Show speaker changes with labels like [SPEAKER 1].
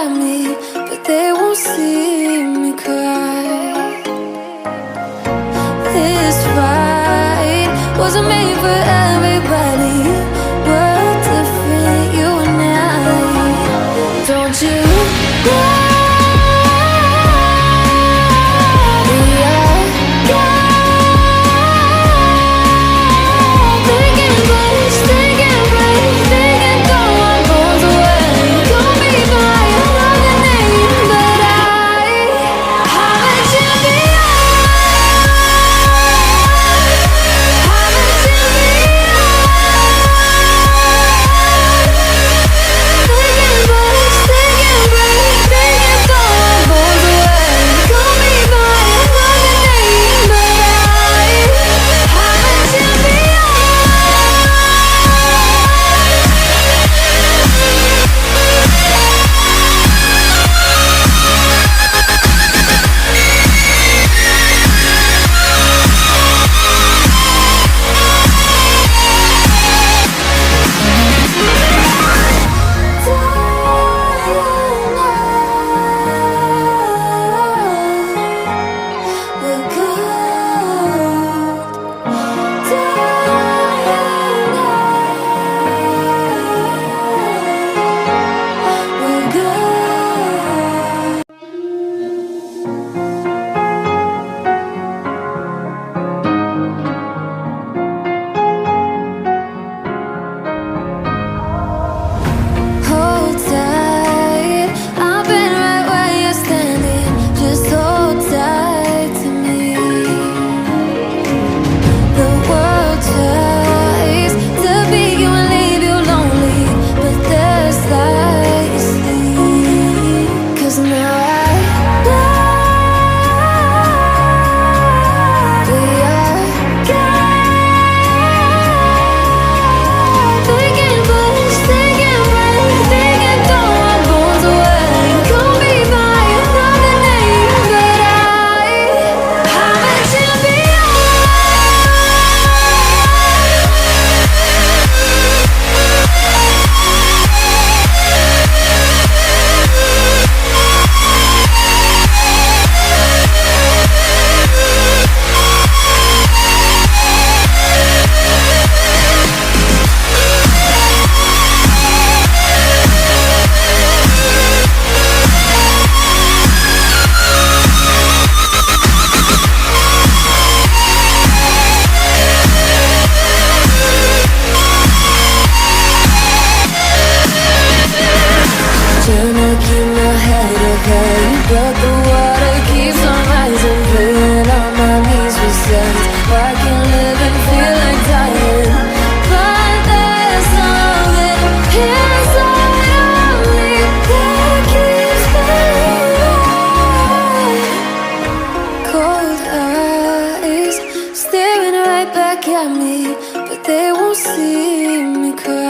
[SPEAKER 1] at me, but they won't see me cry. This fight wasn't made for everybody. We're different, you and I. Don't you know? But the water keeps on rising, pulling on my knees with sense. I can live and feel like dying, but there's something inside of me that keeps me alive. Cold eyes staring right back at me, but they won't see me cry.